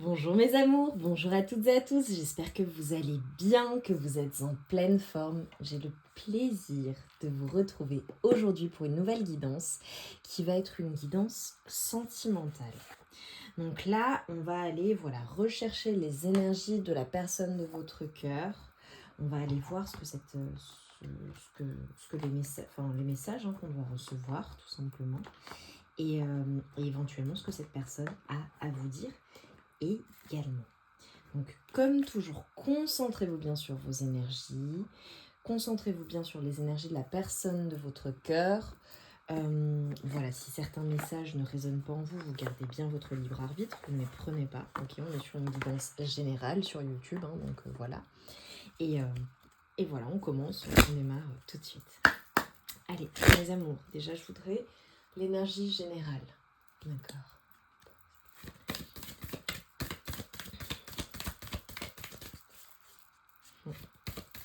Bonjour mes amours, bonjour à toutes et à tous, j'espère que vous allez bien, que vous êtes en pleine forme. J'ai le plaisir de vous retrouver aujourd'hui pour une nouvelle guidance qui va être une guidance sentimentale. Donc là, on va aller rechercher les énergies de la personne de votre cœur. On va aller voir ce que les messages qu'on doit recevoir tout simplement et éventuellement ce que cette personne a à vous dire également. Donc, comme toujours, concentrez-vous bien sur vos énergies. Concentrez-vous bien sur les énergies de la personne de votre cœur. Si certains messages ne résonnent pas en vous, vous gardez bien votre libre arbitre, vous ne les prenez pas. Ok, on est sur une guidance générale sur YouTube, voilà. Et voilà, on commence, on démarre tout de suite. Allez, mes amours, déjà je voudrais l'énergie générale. D'accord.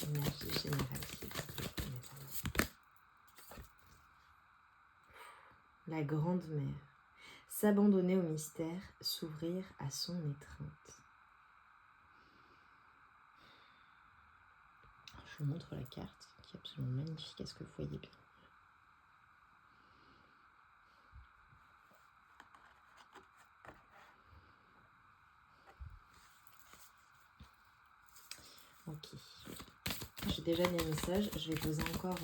Énergie générale, s'il vous plaît, mes amours. La grande mère. S'abandonner au mystère, s'ouvrir à son étreinte. Je vous montre la carte qui est absolument magnifique. Est-ce que vous voyez bien? Ok. J'ai déjà mis un message. Je vais poser encore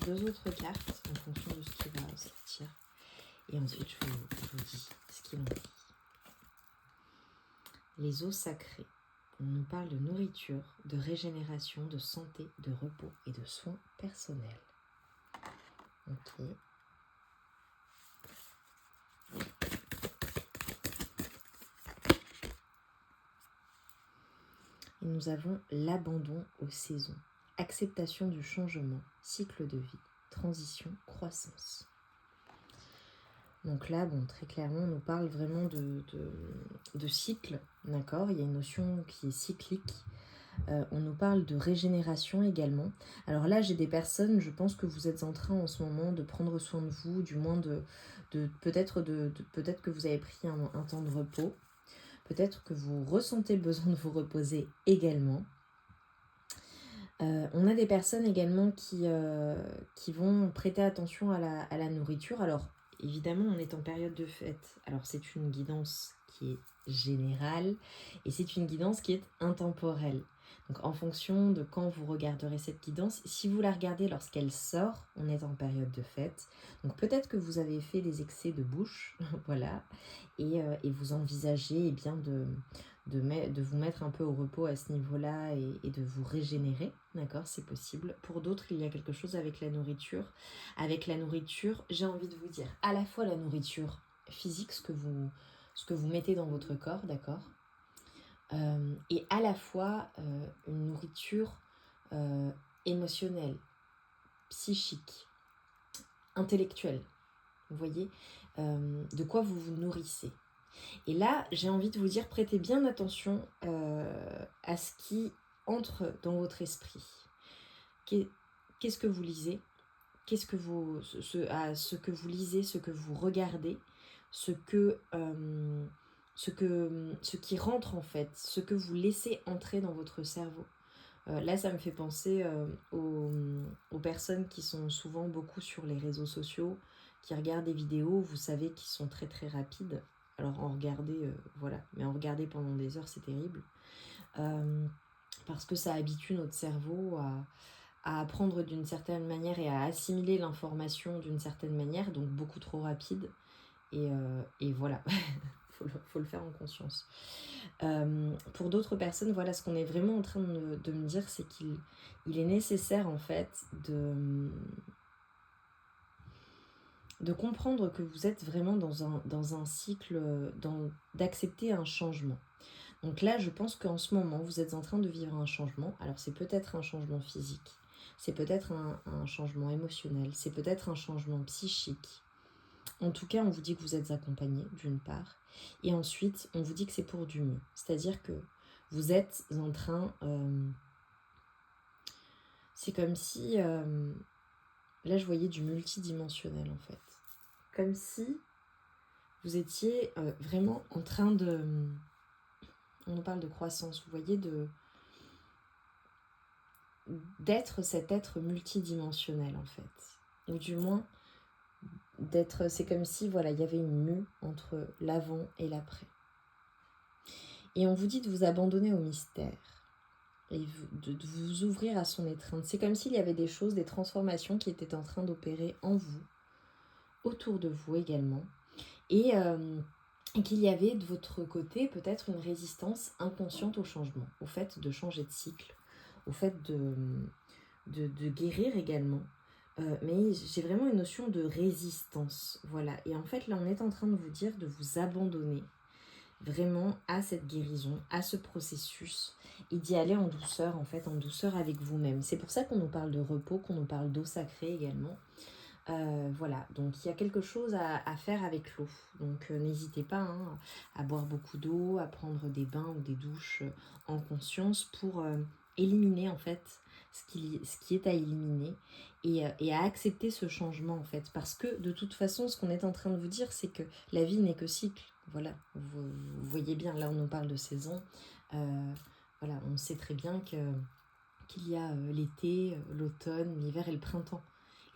deux autres cartes en fonction de ce qui va sortir. Et ensuite, je vous dis ce qu'il en dit. Les eaux sacrées. On nous parle de nourriture, de régénération, de santé, de repos et de soins personnels. Ok. Et nous avons l'abandon aux saisons, acceptation du changement, cycle de vie, transition, croissance. Donc là, très clairement, on nous parle vraiment de cycle, d'accord? Il y a une notion qui est cyclique. On nous parle de régénération également. Alors là, j'ai des personnes, je pense que vous êtes en train en ce moment de prendre soin de vous, du moins peut-être que vous avez pris un temps de repos. Peut-être que vous ressentez le besoin de vous reposer également. On a des personnes également qui vont prêter attention à la nourriture. Alors, évidemment, on est en période de fête. Alors, c'est une guidance qui est générale et c'est une guidance qui est intemporelle. Donc, en fonction de quand vous regarderez cette guidance, si vous la regardez lorsqu'elle sort, on est en période de fête. Donc, peut-être que vous avez fait des excès de bouche, voilà, et vous envisagez de vous mettre un peu au repos à ce niveau-là et de vous régénérer, d'accord, c'est possible. Pour d'autres, il y a quelque chose avec la nourriture. Avec la nourriture, j'ai envie de vous dire, à la fois la nourriture physique, ce que vous mettez dans votre corps, d'accord, et à la fois une nourriture émotionnelle, psychique, intellectuelle, vous voyez, de quoi vous vous nourrissez. Et là, j'ai envie de vous dire, prêtez bien attention à ce qui entre dans votre esprit. Qu'est-ce que vous lisez? Qu'est-ce que ce que vous lisez, ce que vous regardez, ce qui rentre en fait, ce que vous laissez entrer dans votre cerveau. Là, ça me fait penser aux personnes qui sont souvent beaucoup sur les réseaux sociaux, qui regardent des vidéos, vous savez, qui sont très très rapides. Alors en regarder, mais en regarder pendant des heures, c'est terrible. Parce que ça habitue notre cerveau à apprendre d'une certaine manière et à assimiler l'information d'une certaine manière, donc beaucoup trop rapide. Et voilà, faut le faire en conscience. Pour d'autres personnes, voilà, ce qu'on est vraiment en train de me dire, c'est qu'il est nécessaire en fait de comprendre que vous êtes vraiment dans un cycle, d'accepter un changement. Donc là, je pense qu'en ce moment, vous êtes en train de vivre un changement. Alors c'est peut-être un changement physique, c'est peut-être un changement émotionnel, c'est peut-être un changement psychique. En tout cas, on vous dit que vous êtes accompagné, d'une part. Et ensuite, on vous dit que c'est pour du mieux. C'est-à-dire que vous êtes en train... c'est comme si... là, je voyais du multidimensionnel, en fait. Comme si vous étiez vraiment en train on nous parle de croissance, vous voyez, d'être cet être multidimensionnel en fait. Ou du moins, c'est comme si voilà, il y avait une mue entre l'avant et l'après. Et on vous dit de vous abandonner au mystère et de vous ouvrir à son étreinte. C'est comme s'il y avait des choses, des transformations qui étaient en train d'opérer en vous, autour de vous également. Et qu'il y avait de votre côté peut-être une résistance inconsciente au changement, au fait de changer de cycle, au fait de guérir également. Mais j'ai vraiment une notion de résistance. Voilà. Et en fait, là, on est en train de vous dire de vous abandonner vraiment à cette guérison, à ce processus, et d'y aller en douceur, en fait, en douceur avec vous-même. C'est pour ça qu'on nous parle de repos, qu'on nous parle d'eau sacrée également. Voilà, donc il y a quelque chose à faire avec l'eau. Donc n'hésitez pas à boire beaucoup d'eau, à prendre des bains ou des douches en conscience pour éliminer en fait ce qui est à éliminer et à accepter ce changement en fait. Parce que de toute façon, ce qu'on est en train de vous dire, c'est que la vie n'est que cycle. Voilà, vous voyez bien, là on nous parle de saison. Voilà, on sait très bien qu'il y a l'été, l'automne, l'hiver et le printemps.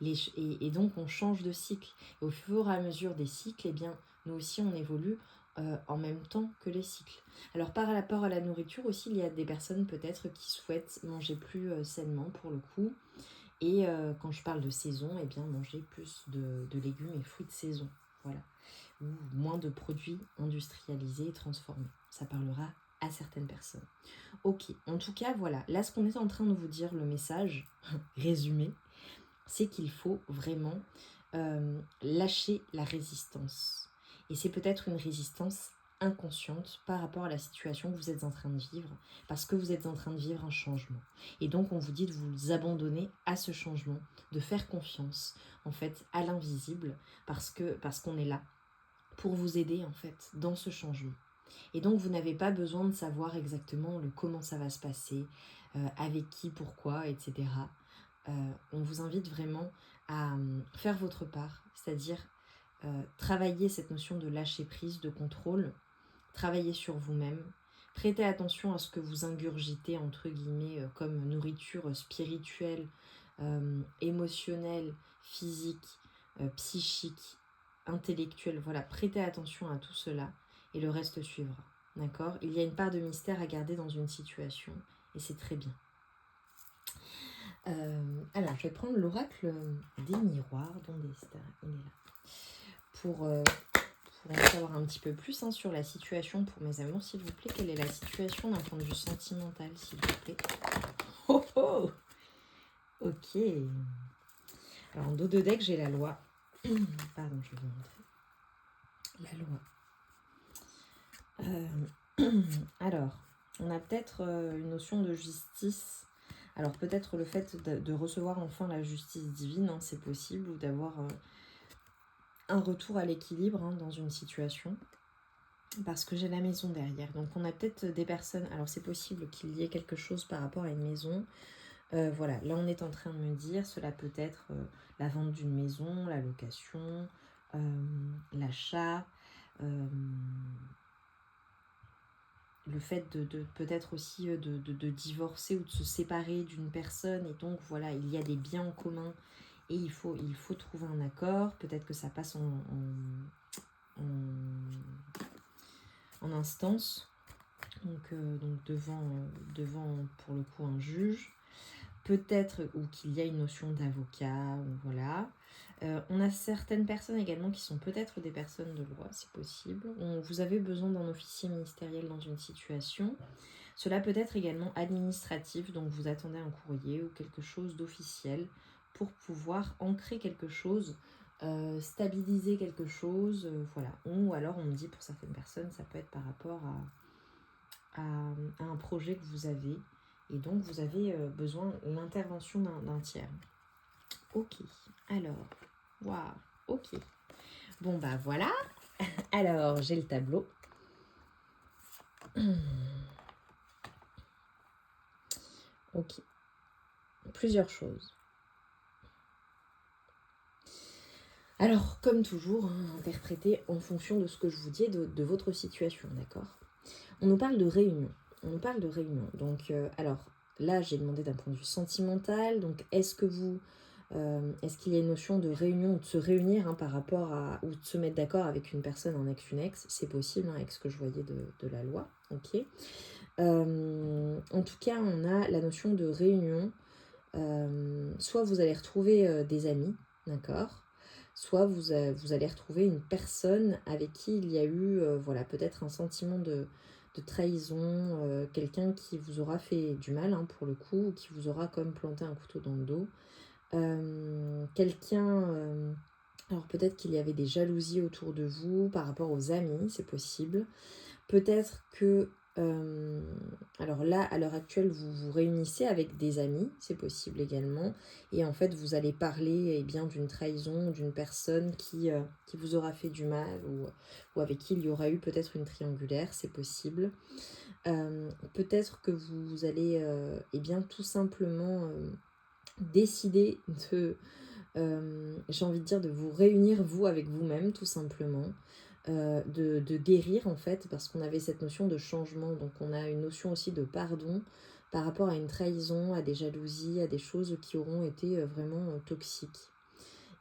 Et donc on change de cycle. Et au fur et à mesure des cycles, eh bien, nous aussi on évolue en même temps que les cycles. Alors par rapport à la nourriture aussi, il y a des personnes peut-être qui souhaitent manger plus sainement pour le coup. Et quand je parle de saison, eh bien manger plus de légumes et fruits de saison. Voilà. Ou moins de produits industrialisés et transformés. Ça parlera à certaines personnes. Ok, en tout cas, voilà. Là, ce qu'on est en train de vous dire, le message résumé, c'est qu'il faut vraiment lâcher la résistance. Et c'est peut-être une résistance inconsciente par rapport à la situation que vous êtes en train de vivre, parce que vous êtes en train de vivre un changement. Et donc, on vous dit de vous abandonner à ce changement, de faire confiance, en fait, à l'invisible, parce qu'on est là pour vous aider, en fait, dans ce changement. Et donc, vous n'avez pas besoin de savoir exactement comment ça va se passer, avec qui, pourquoi, etc. On vous invite vraiment à faire votre part, c'est-à-dire travailler cette notion de lâcher prise, de contrôle, travailler sur vous-même, prêtez attention à ce que vous ingurgitez, entre guillemets, comme nourriture spirituelle, émotionnelle, physique, psychique, intellectuelle. Voilà, prêtez attention à tout cela et le reste suivra. D'accord ? Il y a une part de mystère à garder dans une situation et c'est très bien. Alors, je vais prendre l'oracle des miroirs dont Esther, il est là. Pour en savoir un petit peu plus sur la situation pour mes amours, s'il vous plaît. Quelle est la situation d'un point de vue sentimental, s'il vous plaît? Oh oh. Ok. Alors, en dos de deck, j'ai la loi. Pardon, je vais vous montrer. La loi. Alors, on a peut-être une notion de justice. Alors peut-être le fait de recevoir enfin la justice divine, c'est possible, ou d'avoir un retour à l'équilibre dans une situation, parce que j'ai la maison derrière. Donc on a peut-être des personnes, alors c'est possible qu'il y ait quelque chose par rapport à une maison. Voilà, là on est en train de me dire, cela peut être la vente d'une maison, la location, l'achat, le fait de peut-être aussi de divorcer ou de se séparer d'une personne, et donc voilà, il y a des biens en commun et il faut trouver un accord. Peut-être que ça passe en instance, donc devant pour le coup un juge, peut-être, ou qu'il y a une notion d'avocat, voilà. On a certaines personnes également qui sont peut-être des personnes de loi, c'est possible. Vous avez besoin d'un officier ministériel dans une situation. Cela peut être également administratif, donc vous attendez un courrier ou quelque chose d'officiel pour pouvoir ancrer quelque chose, stabiliser quelque chose, voilà. Ou alors on me dit pour certaines personnes, ça peut être par rapport à un projet que vous avez, et donc vous avez besoin de l'intervention d'un tiers. Ok, alors, waouh, ok. Bon bah voilà, alors j'ai le tableau. Ok, plusieurs choses. Alors, comme toujours, interprétez en fonction de ce que je vous dis et de votre situation, d'accord ? On nous parle de réunion. On nous parle de réunion. Donc, alors, là, j'ai demandé d'un point de vue sentimental. Donc, est-ce qu'il y a une notion de réunion, de se réunir par rapport à, ou de se mettre d'accord avec une personne, un ex, une ex? C'est possible, avec ce que je voyais de la loi. Ok. En tout cas, on a la notion de réunion. Soit vous allez retrouver des amis, d'accord, soit vous allez retrouver une personne avec qui il y a eu voilà, peut-être un sentiment de trahison, quelqu'un qui vous aura fait du mal pour le coup, ou qui vous aura comme planté un couteau dans le dos. Alors peut-être qu'il y avait des jalousies autour de vous par rapport aux amis, c'est possible. Peut-être que, alors là, à l'heure actuelle, vous vous réunissez avec des amis, c'est possible également, et en fait, vous allez parler bien d'une trahison, d'une personne qui vous aura fait du mal, ou avec qui il y aura eu peut-être une triangulaire, c'est possible. Peut-être que vous allez bien tout simplement décider de, j'ai envie de dire, de vous réunir, vous, avec vous-même, tout simplement. De guérir en fait, parce qu'on avait cette notion de changement, donc on a une notion aussi de pardon par rapport à une trahison, à des jalousies, à des choses qui auront été vraiment toxiques.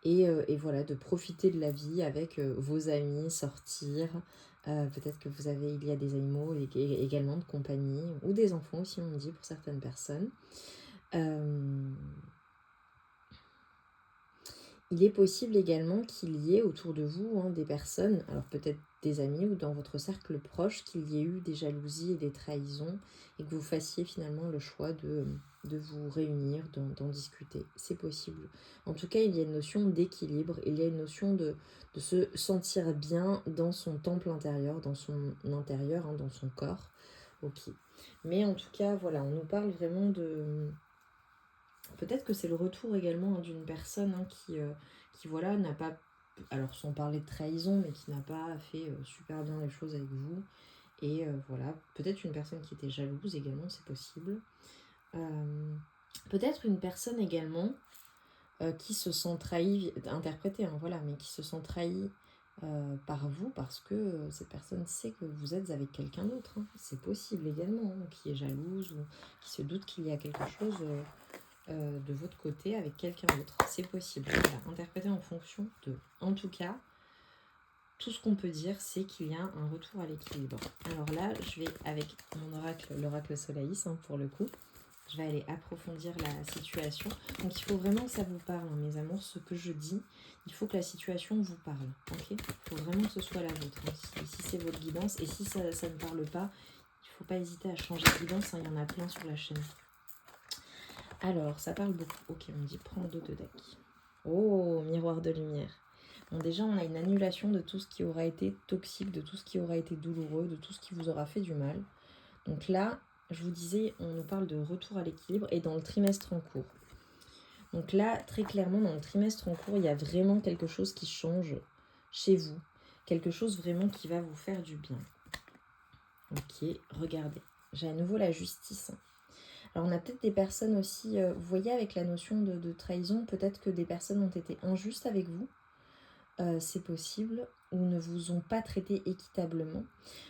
Et voilà, de profiter de la vie avec vos amis, sortir, peut-être que il y a des animaux également de compagnie, ou des enfants aussi on dit pour certaines personnes. Il est possible également qu'il y ait autour de vous des personnes, alors peut-être des amis ou dans votre cercle proche, qu'il y ait eu des jalousies et des trahisons et que vous fassiez finalement le choix de vous réunir, d'en discuter. C'est possible. En tout cas, il y a une notion d'équilibre, il y a une notion de se sentir bien dans son temple intérieur, dans son intérieur, dans son corps. Ok. Mais en tout cas, voilà, on nous parle vraiment de... Peut-être que c'est le retour également d'une personne qui voilà, n'a pas, alors sans parler de trahison, mais qui n'a pas fait super bien les choses avec vous. Et voilà, peut-être une personne qui était jalouse également, c'est possible. Peut-être une personne également qui se sent trahie, interprétée, voilà, mais qui se sent trahie par vous parce que cette personne sait que vous êtes avec quelqu'un d'autre. C'est possible également, qui est jalouse ou qui se doute qu'il y a quelque chose... de votre côté avec quelqu'un d'autre. C'est possible. Voilà, interpréter en fonction de. En tout cas, tout ce qu'on peut dire, c'est qu'il y a un retour à l'équilibre. Alors là, je vais avec mon oracle, l'oracle Solaïs, pour le coup. Je vais aller approfondir la situation. Donc il faut vraiment que ça vous parle, mes amours, ce que je dis. Il faut que la situation vous parle. Ok ? Il faut vraiment que ce soit la vôtre. Si c'est votre guidance, et si ça ne parle pas, il ne faut pas hésiter à changer de guidance. Il y en a plein sur la chaîne. Alors, ça parle beaucoup. Ok, on me dit prends dos de deck. Oh, miroir de lumière. Bon, déjà, on a une annulation de tout ce qui aura été toxique, de tout ce qui aura été douloureux, de tout ce qui vous aura fait du mal. Donc là, je vous disais, on nous parle de retour à l'équilibre et dans le trimestre en cours. Donc là, très clairement, dans le trimestre en cours, il y a vraiment quelque chose qui change chez vous. Quelque chose vraiment qui va vous faire du bien. Ok, regardez. J'ai à nouveau la justice. Alors on a peut-être des personnes aussi, vous voyez avec la notion de trahison, peut-être que des personnes ont été injustes avec vous, c'est possible, ou ne vous ont pas traité équitablement.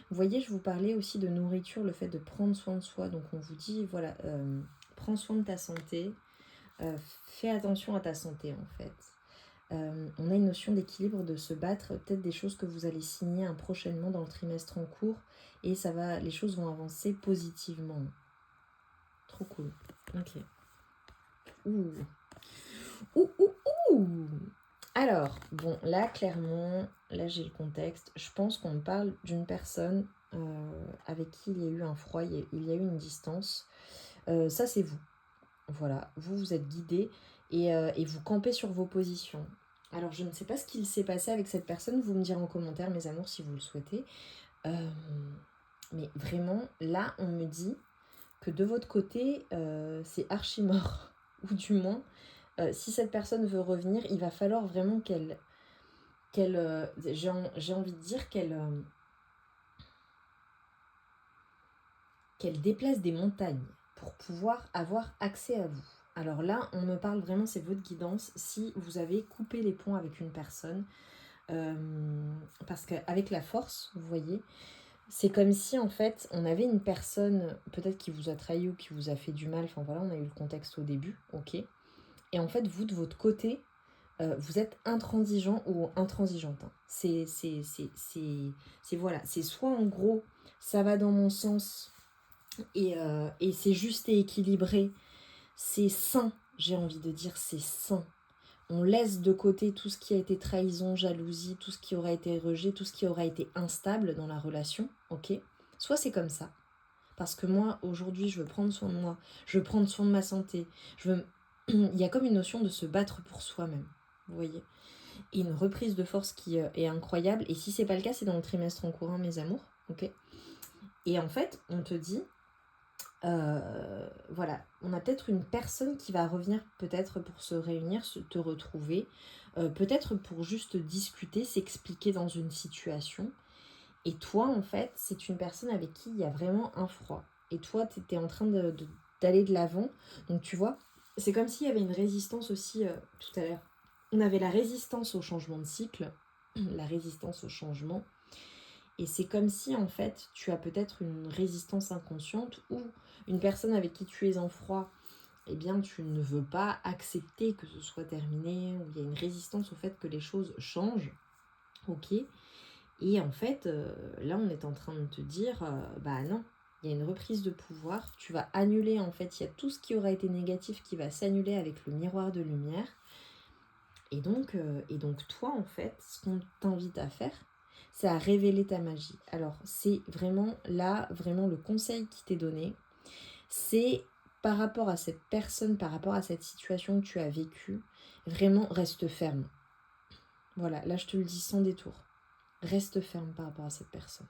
Vous voyez, je vous parlais aussi de nourriture, le fait de prendre soin de soi, donc on vous dit, voilà, prends soin de ta santé, fais attention à ta santé en fait. On a une notion d'équilibre, de se battre, peut-être des choses que vous allez signer prochainement dans le trimestre en cours, et les choses vont avancer positivement. Trop cool. Ok. Ouh. Alors, bon, là, clairement, là, j'ai le contexte. Je pense qu'on parle d'une personne avec qui il y a eu un froid, il y a eu une distance. Ça, c'est vous. Voilà, vous êtes guidé et vous campez sur vos positions. Alors, je ne sais pas ce qu'il s'est passé avec cette personne. Vous me direz en commentaire, mes amours, si vous le souhaitez. Mais vraiment, là, on me dit que de votre côté, c'est archi mort. Ou du moins, si cette personne veut revenir, il va falloir vraiment qu'elle j'ai envie de dire qu'elle déplace des montagnes pour pouvoir avoir accès à vous. Alors là, on me parle vraiment, c'est votre guidance, si vous avez coupé les ponts avec une personne, parce qu'avec la force, vous voyez, C'est comme si en fait on avait une personne peut-être qui vous a trahi ou qui vous a fait du mal, enfin voilà, on a eu le contexte au début, ok. Et en fait vous de votre côté, vous êtes intransigeant ou intransigeante, hein. C'est voilà, c'est soit en gros ça va dans mon sens et c'est juste et équilibré, c'est sain, j'ai envie de dire c'est sain. On laisse de côté tout ce qui a été trahison, jalousie, tout ce qui aura été rejet, tout ce qui aura été instable dans la relation, ok. Soit c'est comme ça, parce que moi aujourd'hui je veux prendre soin de moi, je veux prendre soin de ma santé, je veux... il y a comme une notion de se battre pour soi-même, vous voyez, et une reprise de force qui est incroyable. Et si c'est pas le cas, c'est dans le trimestre en courant, mes amours, ok. Et en fait on te dit voilà, on a peut-être une personne qui va revenir peut-être pour se réunir, te retrouver, peut-être pour juste discuter, s'expliquer dans une situation. Et toi, en fait, c'est une personne avec qui il y a vraiment un froid. Et toi, tu étais en train d'aller de l'avant. Donc, tu vois, c'est comme s'il y avait une résistance aussi, tout à l'heure. On avait la résistance au changement de cycle, la résistance au changement. Et c'est comme si, en fait, tu as peut-être une résistance inconsciente ou une personne avec qui tu es en froid, eh bien, tu ne veux pas accepter que ce soit terminé, ou il y a une résistance au fait que les choses changent, ok. Et en fait, là, on est en train de te dire, bah non, il y a une reprise de pouvoir, tu vas annuler, en fait, il y a tout ce qui aura été négatif qui va s'annuler avec le miroir de lumière. Et donc toi, en fait, ce qu'on t'invite à faire, c'est à révéler ta magie. Alors, c'est vraiment là, vraiment le conseil qui t'est donné, c'est par rapport à cette personne, par rapport à cette situation que tu as vécue, vraiment reste ferme. Voilà, là je te le dis sans détour. Reste ferme par rapport à cette personne.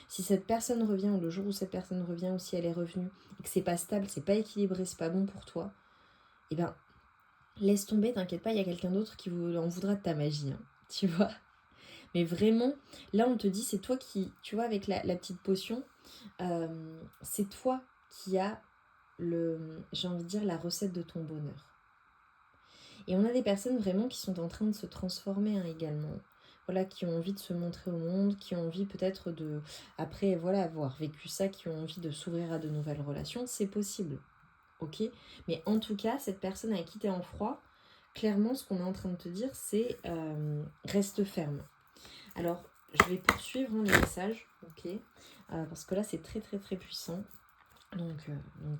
Si cette personne revient, ou le jour où cette personne revient, ou si elle est revenue, et que c'est pas stable, c'est pas équilibré, c'est pas bon pour toi, eh ben, laisse tomber, t'inquiète pas, il y a quelqu'un d'autre qui en voudra de ta magie, hein, tu vois. Mais vraiment, là on te dit, c'est toi qui, tu vois, avec la petite potion, c'est toi qui as j'ai envie de dire, la recette de ton bonheur. Et on a des personnes vraiment qui sont en train de se transformer, hein, également. Voilà, qui ont envie de se montrer au monde, qui ont envie peut-être de, après voilà, avoir vécu ça, qui ont envie de s'ouvrir à de nouvelles relations, c'est possible. Ok. Mais en tout cas, cette personne avec qui tu es en froid, clairement, ce qu'on est en train de te dire, c'est reste ferme. Alors, je vais poursuivre, hein, les messages, ok, parce que là, c'est très très très puissant. Donc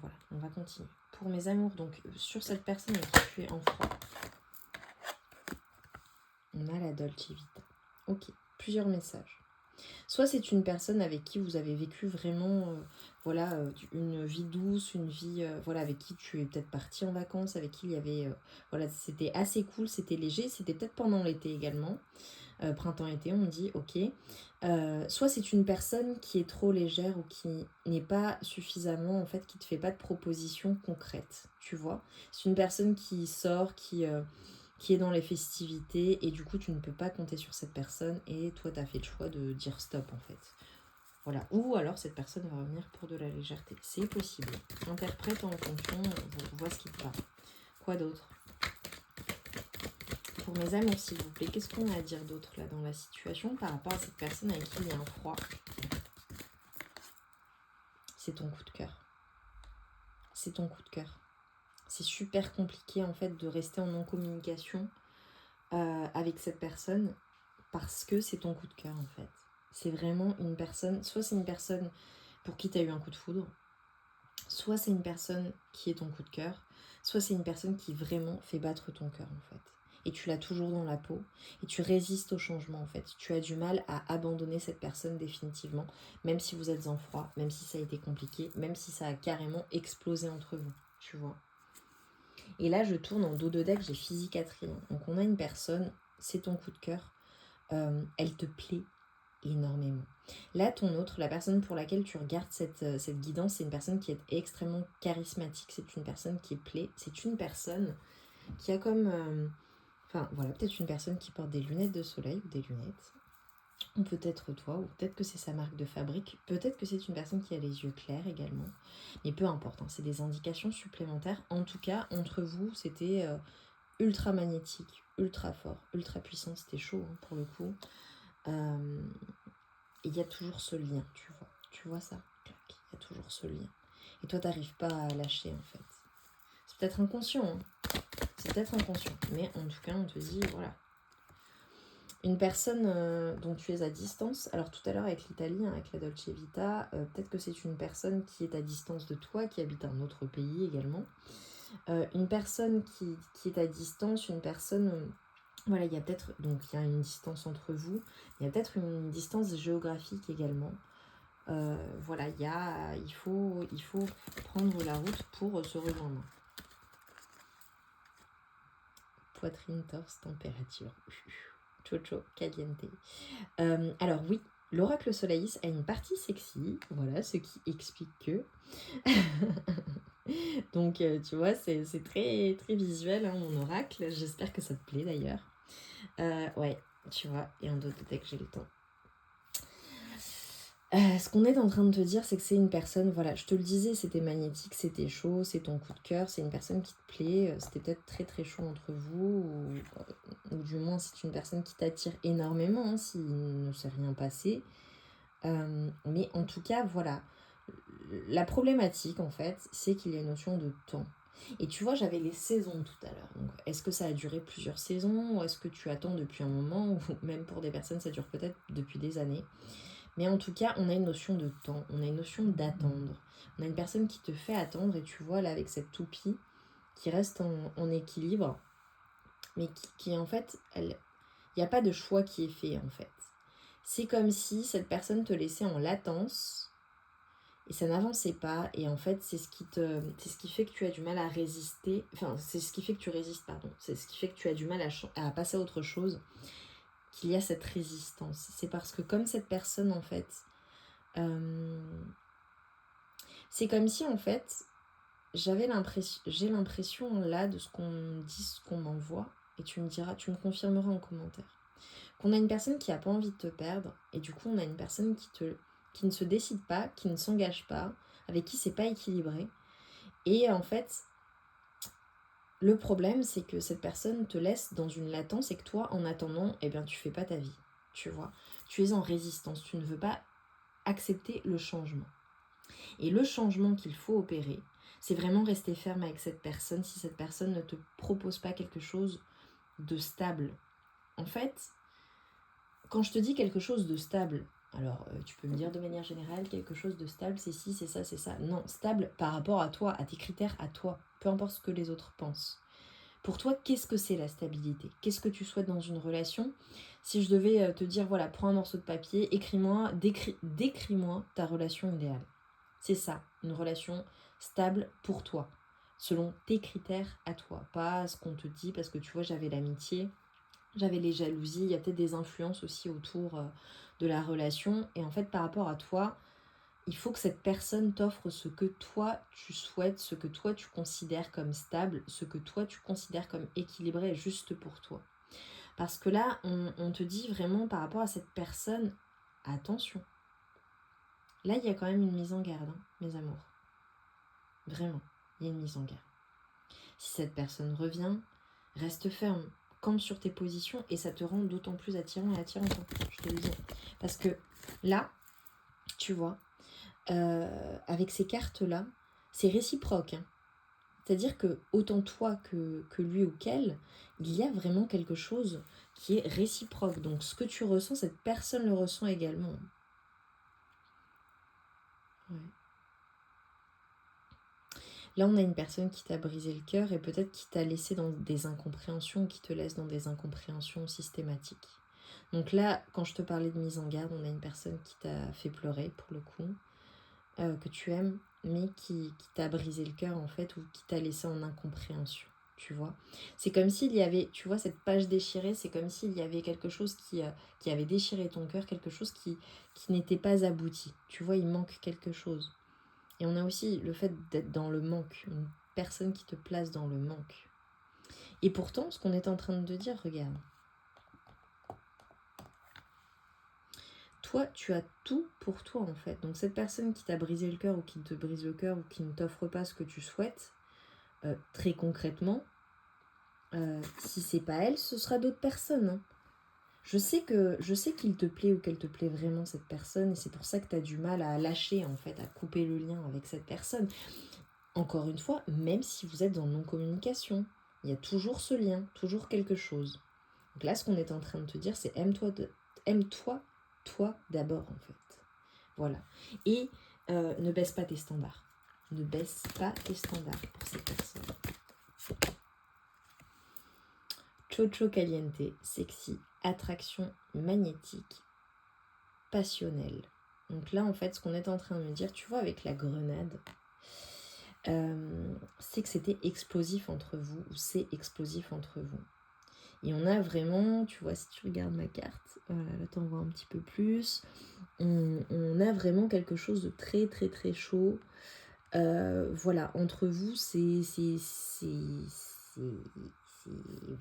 voilà, on va continuer. Pour mes amours, donc sur cette personne avec qui tu es en froid, on a la Dolce Vita. Ok, plusieurs messages. Soit c'est une personne avec qui vous avez vécu vraiment voilà, une vie douce, une vie voilà, avec qui tu es peut-être parti en vacances, avec qui il y avait voilà, c'était assez cool, c'était léger, c'était peut-être pendant l'été également. Printemps-été, on me dit ok. Soit c'est une personne qui est trop légère ou qui n'est pas suffisamment, en fait, qui te fait pas de propositions concrètes, tu vois. C'est une personne qui sort, qui est dans les festivités et du coup tu ne peux pas compter sur cette personne et toi tu as fait le choix de dire stop, en fait. Voilà. Ou alors cette personne va revenir pour de la légèreté. C'est possible. Interprète en fonction, vois ce qui te parle. Quoi d'autre? Pour mes amours, s'il vous plaît, qu'est-ce qu'on a à dire d'autre là dans la situation par rapport à cette personne avec qui il y a un froid? C'est ton coup de cœur. C'est ton coup de cœur. C'est super compliqué, en fait, de rester en non-communication avec cette personne parce que c'est ton coup de cœur, en fait. C'est vraiment une personne, soit c'est une personne pour qui tu as eu un coup de foudre, soit c'est une personne qui est ton coup de cœur, soit c'est une personne qui vraiment fait battre ton cœur, en fait. Et tu l'as toujours dans la peau, et tu résistes au changement, en fait. Tu as du mal à abandonner cette personne définitivement, même si vous êtes en froid, même si ça a été compliqué, même si ça a carrément explosé entre vous, tu vois. Et là, je tourne en dos de deck, j'ai Physique-Quatrième. Donc on a une personne, c'est ton coup de cœur, elle te plaît énormément. Là, ton autre, la personne pour laquelle tu regardes cette guidance, c'est une personne qui est extrêmement charismatique, c'est une personne qui plaît, c'est une personne qui a comme... enfin, voilà, peut-être une personne qui porte des lunettes de soleil ou des lunettes, ou peut-être toi, ou peut-être que c'est sa marque de fabrique, peut-être que c'est une personne qui a les yeux clairs également, mais peu importe, hein, c'est des indications supplémentaires. En tout cas, entre vous, c'était ultra magnétique, ultra fort, ultra puissant, c'était chaud, hein, pour le coup. Et il y a toujours ce lien, tu vois. Tu vois ça? Il y a toujours ce lien. Et toi, t'arrives pas à lâcher, en fait. C'est peut-être inconscient, hein. C'est peut-être inconscient. Mais en tout cas, on te dit, voilà. Une personne dont tu es à distance, alors tout à l'heure avec l'Italie, hein, avec la Dolce Vita, peut-être que c'est une personne qui est à distance de toi, qui habite un autre pays également. Une personne qui est à distance, une personne... voilà, il y a peut-être... Donc, il y a une distance entre vous. Il y a peut-être une distance géographique également. Voilà, il faut prendre la route pour se rejoindre. Poitrine, torse, température. Chocho, caliente. Alors oui, l'oracle Solaïs a une partie sexy. Voilà, ce qui explique que... Donc, tu vois, c'est très, très visuel, hein, mon oracle. J'espère que ça te plaît, d'ailleurs. Ouais, tu vois, et en d'autres dès que j'ai le temps. Ce qu'on est en train de te dire, c'est que c'est une personne, voilà, je te le disais, c'était magnétique, c'était chaud, c'est ton coup de cœur, c'est une personne qui te plaît, c'était peut-être très très chaud entre vous, ou du moins c'est une personne qui t'attire énormément, hein, s'il ne s'est rien passé. Mais en tout cas, voilà, la problématique en fait, c'est qu'il y a une notion de temps. Et tu vois, j'avais les saisons tout à l'heure. Donc, est-ce que ça a duré plusieurs saisons, ou est-ce que tu attends depuis un moment, ou même pour des personnes, ça dure peut-être depuis des années. Mais en tout cas, on a une notion de temps, on a une notion d'attendre. On a une personne qui te fait attendre, et tu vois là avec cette toupie qui reste en équilibre, mais qui en fait, il n'y a pas de choix qui est fait en fait. C'est comme si cette personne te laissait en latence et ça n'avançait pas. Et en fait, c'est ce qui fait que tu as du mal à résister. Enfin, c'est ce qui fait que tu résistes, pardon. C'est ce qui fait que tu as du mal à passer à autre chose. Qu'il y a cette résistance. C'est parce que comme cette personne, en fait, c'est comme si, en fait, j'ai l'impression là de ce qu'on dit, ce qu'on m'envoie. Et tu me diras, tu me confirmeras en commentaire. Qu'on a une personne qui n'a pas envie de te perdre. Et du coup, on a une personne qui ne se décide pas, qui ne s'engage pas, avec qui c'est pas équilibré. Et en fait, le problème, c'est que cette personne te laisse dans une latence et que toi, en attendant, eh bien, tu fais pas ta vie, tu vois. Tu es en résistance, tu ne veux pas accepter le changement. Et le changement qu'il faut opérer, c'est vraiment rester ferme avec cette personne si cette personne ne te propose pas quelque chose de stable. En fait, quand je te dis quelque chose de stable, alors tu peux me dire de manière générale, quelque chose de stable, c'est ci, c'est ça, c'est ça. Non, stable par rapport à toi, à tes critères, à toi, peu importe ce que les autres pensent. Pour toi, qu'est-ce que c'est la stabilité? Qu'est-ce que tu souhaites dans une relation? Si je devais te dire, voilà, prends un morceau de papier, décris-moi ta relation idéale. C'est ça, une relation stable pour toi, selon tes critères à toi, pas ce qu'on te dit, parce que tu vois, j'avais l'amitié, j'avais les jalousies, il y a peut-être des influences aussi autour de la relation, et en fait, par rapport à toi, il faut que cette personne t'offre ce que toi tu souhaites, ce que toi tu considères comme stable, ce que toi tu considères comme équilibré et juste pour toi. Parce que là, on te dit vraiment par rapport à cette personne, attention. Là, il y a quand même une mise en garde, hein, mes amours. Vraiment, il y a une mise en garde. Si cette personne revient, reste ferme, campe sur tes positions et ça te rend d'autant plus attirant et attirant, je te le dis. Parce que là, tu vois, avec ces cartes-là, c'est réciproque. Hein. C'est-à-dire que autant toi que lui ou qu'elle, il y a vraiment quelque chose qui est réciproque. Donc ce que tu ressens, cette personne le ressent également. Ouais. Là, on a une personne qui t'a brisé le cœur et peut-être qui t'a laissé dans des incompréhensions, qui te laisse dans des incompréhensions systématiques. Donc là, quand je te parlais de mise en garde, on a une personne qui t'a fait pleurer, pour le coup, que tu aimes, mais qui t'a brisé le cœur, en fait, ou qui t'a laissé en incompréhension, tu vois. C'est comme s'il y avait, tu vois, cette page déchirée, c'est comme s'il y avait quelque chose qui avait déchiré ton cœur, quelque chose qui n'était pas abouti. Tu vois, il manque quelque chose. Et on a aussi le fait d'être dans le manque, une personne qui te place dans le manque. Et pourtant, ce qu'on est en train de te dire, regarde. Toi, tu as tout pour toi, en fait. Donc cette personne qui t'a brisé le cœur ou qui te brise le cœur ou qui ne t'offre pas ce que tu souhaites, très concrètement, si c'est pas elle, ce sera d'autres personnes. Hein. Je sais qu'il te plaît ou qu'elle te plaît vraiment, cette personne, et c'est pour ça que tu as du mal à lâcher, en fait, à couper le lien avec cette personne. Encore une fois, même si vous êtes dans non-communication, il y a toujours ce lien, toujours quelque chose. Donc là, ce qu'on est en train de te dire, c'est aime-toi, toi d'abord, en fait. Voilà. Et ne baisse pas tes standards. Ne baisse pas tes standards pour cette personne. Chocho caliente, sexy, attraction magnétique, passionnelle. Donc là, en fait, ce qu'on est en train de me dire, tu vois, avec la grenade, c'est que c'était explosif entre vous, ou c'est explosif entre vous. Et on a vraiment, tu vois, si tu regardes ma carte, voilà, là t'en vois un petit peu plus, on a vraiment quelque chose de très très très chaud. Voilà, entre vous,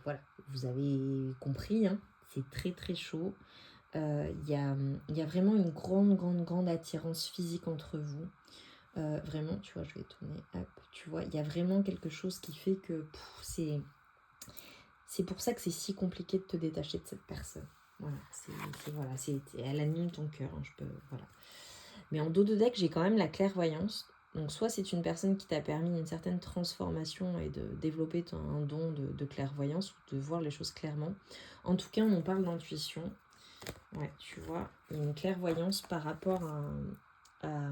voilà, vous avez compris, hein, c'est très très chaud. Il y a vraiment une grande attirance physique entre vous. Vraiment, tu vois, je vais tourner, hop, tu vois, il y a vraiment quelque chose qui fait que c'est pour ça que c'est si compliqué de te détacher de cette personne. Voilà, elle anime ton cœur, hein, voilà. Mais en dos de deck, j'ai quand même la clairvoyance. Donc soit c'est une personne qui t'a permis une certaine transformation et de développer un don de clairvoyance ou de voir les choses clairement. En tout cas, on parle d'intuition. Ouais, tu vois, il y a une clairvoyance par rapport à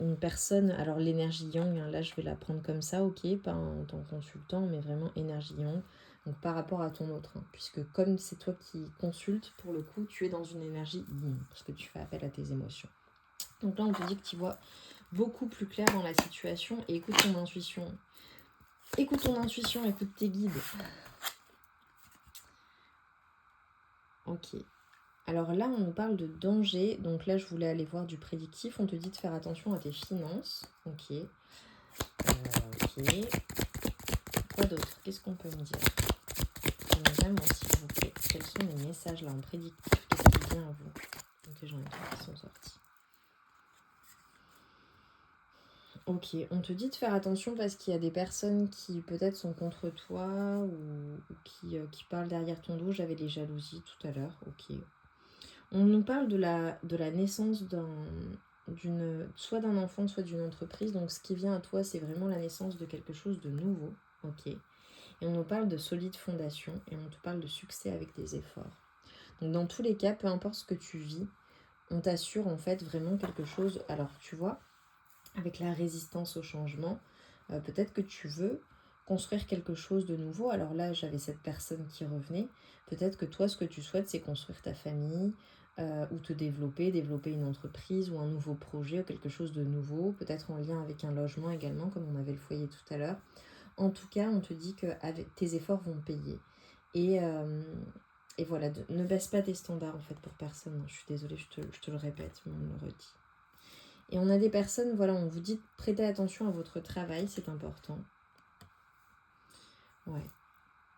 une personne. Alors l'énergie yang, hein, là je vais la prendre comme ça, ok, pas en tant que consultant, mais vraiment énergie yang. Donc par rapport à ton autre, hein, puisque comme c'est toi qui consultes, pour le coup, tu es dans une énergie yin, parce que tu fais appel à tes émotions. Donc là, on te dit que tu vois beaucoup plus clair dans la situation et écoute ton intuition. Écoute ton intuition, écoute tes guides. Ok. Alors là, on nous parle de danger. Donc là, je voulais aller voir du prédictif. On te dit de faire attention à tes finances. Ok. Ok. Quoi d'autre? Qu'est-ce qu'on peut me dire? Vraiment, s'il vous plaît. Quels sont les messages là en prédictif? Qu'est-ce qui vient à vous? Ok, j'en ai trois qui sont sortis. Ok, on te dit de faire attention parce qu'il y a des personnes qui peut-être sont contre toi ou qui parlent derrière ton dos. J'avais les jalousies tout à l'heure. Ok. On nous parle de la naissance soit d'un enfant, soit d'une entreprise. Donc ce qui vient à toi, c'est vraiment la naissance de quelque chose de nouveau. Ok. Et on nous parle de solide fondation et on te parle de succès avec des efforts. Donc dans tous les cas, peu importe ce que tu vis, on t'assure en fait vraiment quelque chose. Alors tu vois, avec la résistance au changement, peut-être que tu veux construire quelque chose de nouveau. Alors là, j'avais cette personne qui revenait. Peut-être que toi, ce que tu souhaites, c'est construire ta famille, ou te développer une entreprise ou un nouveau projet ou quelque chose de nouveau, peut-être en lien avec un logement également, comme on avait le foyer tout à l'heure. En tout cas, on te dit que tes efforts vont payer. Et voilà, ne baisse pas tes standards en fait pour personne. Je suis désolée, je te le répète, mais on le redit. Et on a des personnes, voilà, on vous dit de prêter attention à votre travail, c'est important. Ouais.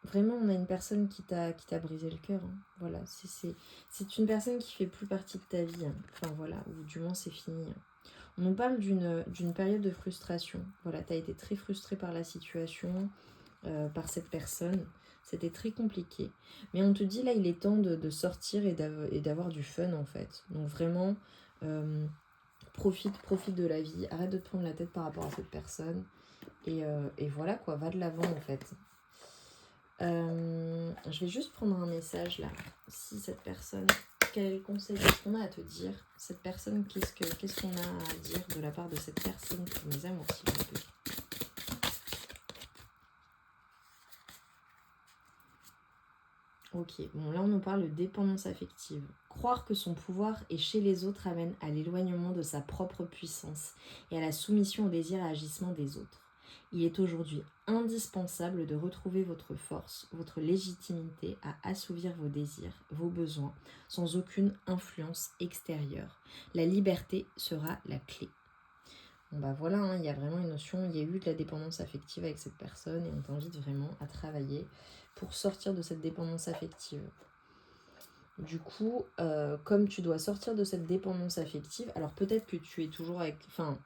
Vraiment, on a une personne qui t'a brisé le cœur. Hein. Voilà, c'est une personne qui fait plus partie de ta vie. Hein. Enfin voilà, ou du moins c'est fini. Hein. On nous parle d'une période de frustration. Voilà, t'as été très frustré par la situation, par cette personne. C'était très compliqué. Mais on te dit là, il est temps de sortir et d'avoir du fun en fait. Donc vraiment, profite de la vie. Arrête de te prendre la tête par rapport à cette personne. Et voilà quoi, va de l'avant en fait. Je vais juste prendre un message là. Si cette personne, quel est le conseil? Qu'est-ce qu'on a à te dire? Cette personne, qu'est-ce qu'on a à dire de la part de cette personne pour mes amours, s'il vous plaît? Ok, bon là on nous parle de dépendance affective. Croire que son pouvoir est chez les autres amène à l'éloignement de sa propre puissance et à la soumission aux désirs et agissements des autres. Il est aujourd'hui indispensable de retrouver votre force, votre légitimité à assouvir vos désirs, vos besoins, sans aucune influence extérieure. La liberté sera la clé. Bon bah voilà, hein, il y a vraiment une notion, il y a eu de la dépendance affective avec cette personne et on t'invite vraiment à travailler pour sortir de cette dépendance affective. Du coup, comme tu dois sortir de cette dépendance affective, alors peut-être que tu es toujours avec... Enfin,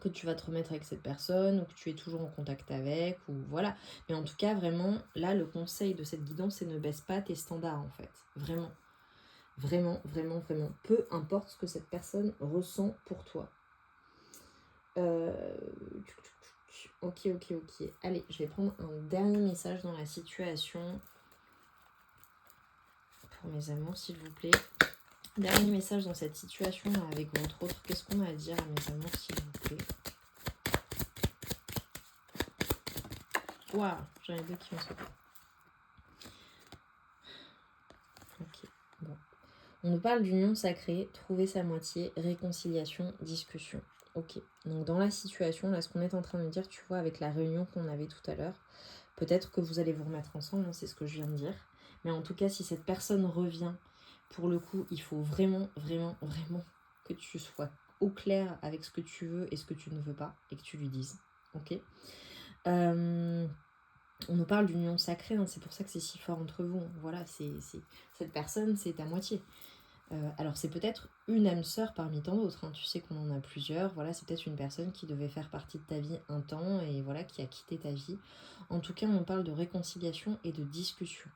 que tu vas te remettre avec cette personne ou que tu es toujours en contact avec ou voilà. Mais en tout cas, vraiment, là, le conseil de cette guidance, c'est ne baisse pas tes standards en fait. Vraiment, vraiment, vraiment, vraiment. Peu importe ce que cette personne ressent pour toi. Ok. Allez, je vais prendre un dernier message dans la situation. Pour mes amours, s'il vous plaît. Dernier message dans cette situation avec votre autre. Qu'est-ce qu'on a à dire à mes amours, s'il vous plaît? Waouh, j'en ai deux qui ont sauté. Ok, bon. On nous parle d'union sacrée, trouver sa moitié, réconciliation, discussion. Ok, donc dans la situation, là, ce qu'on est en train de dire, tu vois, avec la réunion qu'on avait tout à l'heure, peut-être que vous allez vous remettre ensemble, hein, c'est ce que je viens de dire. Mais en tout cas, si cette personne revient, pour le coup, il faut vraiment, vraiment, vraiment que tu sois au clair avec ce que tu veux et ce que tu ne veux pas, et que tu lui dises. Ok. On nous parle d'union sacrée, hein, c'est pour ça que c'est si fort entre vous. Voilà, cette personne, c'est ta moitié. Alors c'est peut-être une âme sœur parmi tant d'autres, hein. Tu sais qu'on en a plusieurs. Voilà, c'est peut-être une personne qui devait faire partie de ta vie un temps et voilà, qui a quitté ta vie. En tout cas, on parle de réconciliation et de discussion.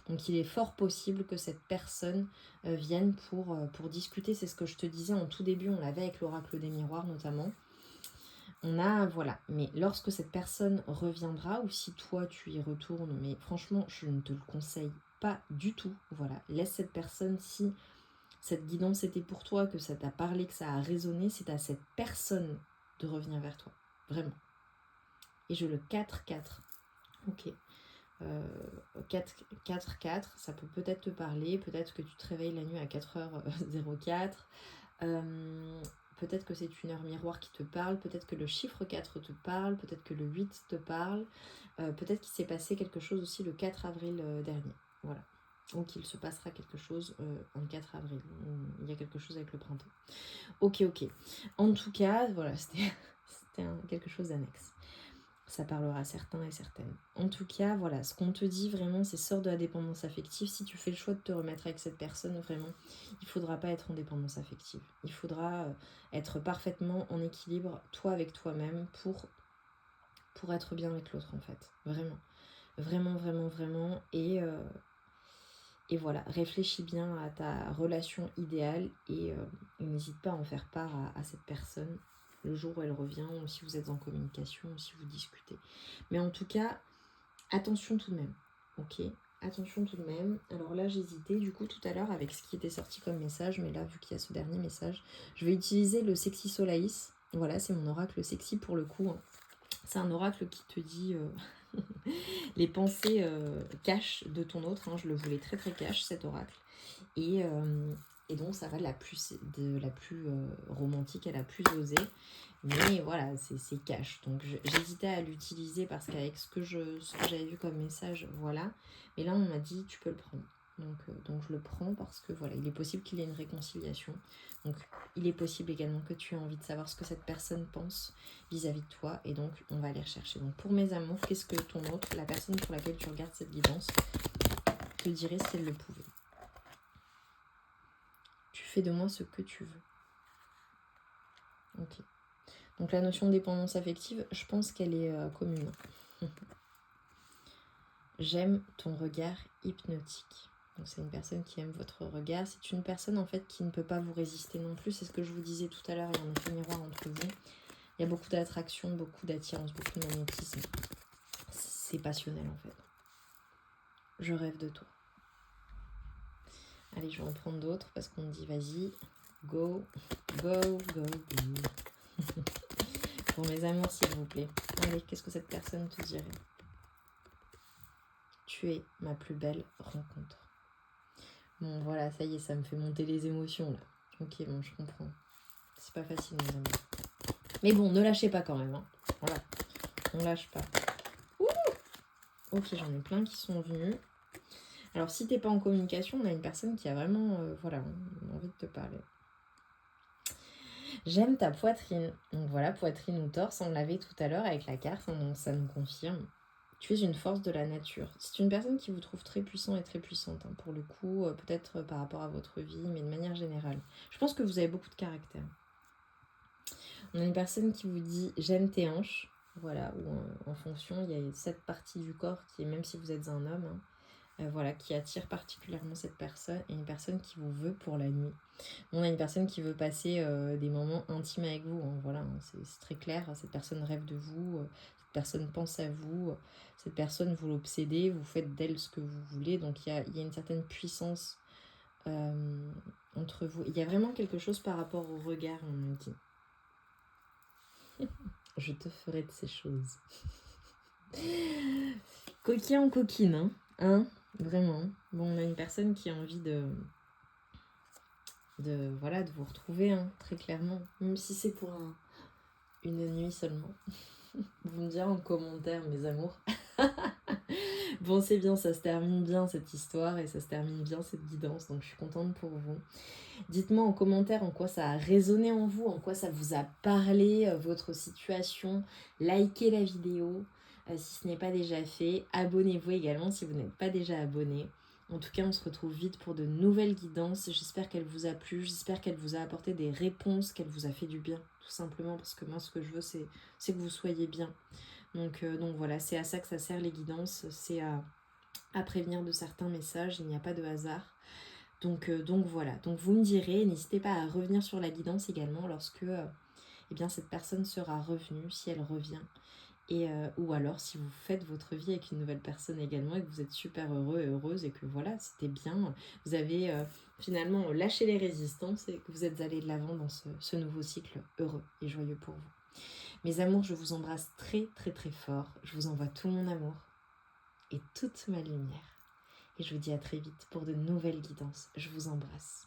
Donc il est fort possible que cette personne vienne pour discuter. C'est ce que je te disais en tout début, on l'avait avec l'oracle des miroirs notamment. On a, voilà, mais lorsque cette personne reviendra, ou si toi tu y retournes, mais franchement, je ne te le conseille pas du tout, voilà, laisse cette personne, si cette guidance était pour toi, que ça t'a parlé, que ça a résonné, c'est à cette personne de revenir vers toi, vraiment. Et je le 4-4, ok, 4-4, ça peut peut-être te parler, peut-être que tu te réveilles la nuit à 4h04, peut-être que c'est une heure miroir qui te parle, peut-être que le chiffre 4 te parle, peut-être que le 8 te parle, peut-être qu'il s'est passé quelque chose aussi le 4 avril dernier. Voilà. Ou qu'il se passera quelque chose en 4 avril. Il y a quelque chose avec le printemps. Ok. En tout cas, voilà, c'était quelque chose d'annexe. Ça parlera à certains et certaines. En tout cas, voilà, ce qu'on te dit vraiment, c'est sors de la dépendance affective. Si tu fais le choix de te remettre avec cette personne, vraiment, il ne faudra pas être en dépendance affective. Il faudra être parfaitement en équilibre, toi avec toi-même, pour être bien avec l'autre, en fait. Vraiment. Vraiment. Et voilà, réfléchis bien à ta relation idéale et n'hésite pas à en faire part à cette personne le jour où elle revient, ou si vous êtes en communication, ou si vous discutez. Mais en tout cas, attention tout de même, ok? Attention tout de même. Alors là, j'hésitais du coup tout à l'heure avec ce qui était sorti comme message, mais là, vu qu'il y a ce dernier message, je vais utiliser le Sexy Solaïs. Voilà, c'est mon oracle sexy pour le coup, hein. C'est un oracle qui te dit les pensées cash de ton autre, hein. Je le voulais très très cash, cet oracle. Et donc ça va de la plus romantique à la plus osée. Mais voilà, c'est cash. Donc j'hésitais à l'utiliser parce qu'avec ce que j'avais vu comme message, voilà. Mais là, on m'a dit, tu peux le prendre. Donc je le prends parce que voilà, il est possible qu'il y ait une réconciliation. Donc il est possible également que tu aies envie de savoir ce que cette personne pense vis-à-vis de toi. Et donc on va aller rechercher. Donc pour mes amours, qu'est-ce que ton autre, la personne pour laquelle tu regardes cette guidance, te dirait si elle le pouvait? Tu fais de moi ce que tu veux. Ok. Donc la notion de dépendance affective, je pense qu'elle est commune. J'aime ton regard hypnotique. Donc c'est une personne qui aime votre regard. C'est une personne en fait qui ne peut pas vous résister non plus. C'est ce que je vous disais tout à l'heure, il y a un effet miroir entre vous. Il y a beaucoup d'attraction, beaucoup d'attirance, beaucoup de magnétisme. C'est passionnel en fait. Je rêve de toi. Allez, je vais en prendre d'autres parce qu'on me dit vas-y, go. Pour mes amours, s'il vous plaît. Allez, qu'est-ce que cette personne te dirait? Tu es ma plus belle rencontre. Bon, voilà, ça y est, ça me fait monter les émotions, là. Ok, bon, je comprends. C'est pas facile, mes amis. Mais bon, ne lâchez pas quand même, hein. Voilà, on lâche pas. Ouh, ok, j'en ai plein qui sont venus. Alors, si t'es pas en communication, on a une personne qui a vraiment, voilà, envie de te parler. J'aime ta poitrine. Donc voilà, poitrine ou torse, on l'avait tout à l'heure avec la carte, hein, donc ça nous confirme. Tu es une force de la nature. C'est une personne qui vous trouve très puissant et très puissante, hein, pour le coup, peut-être par rapport à votre vie, mais de manière générale. Je pense que vous avez beaucoup de caractère. On a une personne qui vous dit j'aime tes hanches. Voilà, ou en fonction, il y a cette partie du corps qui est, même si vous êtes un homme, voilà, qui attire particulièrement cette personne, et une personne qui vous veut pour la nuit. On a une personne qui veut passer des moments intimes avec vous, hein, voilà, hein, c'est très clair. Cette personne rêve de vous, cette personne pense à vous, cette personne vous l'obsédez, vous faites d'elle ce que vous voulez, donc il y a une certaine puissance entre vous. Il y a vraiment quelque chose par rapport au regard, on me dit. Je te ferai de ces choses. Coquin en coquine, hein, vraiment. Bon, on a une personne qui a envie voilà, de vous retrouver, hein, très clairement. Même si c'est pour une nuit seulement. Vous me direz en commentaire, mes amours. Bon, c'est bien, ça se termine bien cette histoire et ça se termine bien cette guidance, donc je suis contente pour vous. Dites-moi en commentaire en quoi ça a résonné en vous, en quoi ça vous a parlé, votre situation. Likez la vidéo si ce n'est pas déjà fait. Abonnez-vous également si vous n'êtes pas déjà abonné. En tout cas, on se retrouve vite pour de nouvelles guidances. J'espère qu'elle vous a plu, j'espère qu'elle vous a apporté des réponses, qu'elle vous a fait du bien, tout simplement, parce que moi, ce que je veux, c'est que vous soyez bien. Donc voilà, c'est à ça que ça sert les guidances, c'est à prévenir de certains messages, il n'y a pas de hasard. Donc voilà, donc vous me direz, n'hésitez pas à revenir sur la guidance également lorsque eh bien, cette personne sera revenue, si elle revient. Et, ou alors si vous faites votre vie avec une nouvelle personne également et que vous êtes super heureux et heureuse et que voilà, c'était bien, vous avez finalement lâché les résistances et que vous êtes allés de l'avant dans ce nouveau cycle heureux et joyeux pour vous. Mes amours, je vous embrasse très très très fort, je vous envoie tout mon amour et toute ma lumière. Et je vous dis à très vite pour de nouvelles guidances. Je vous embrasse.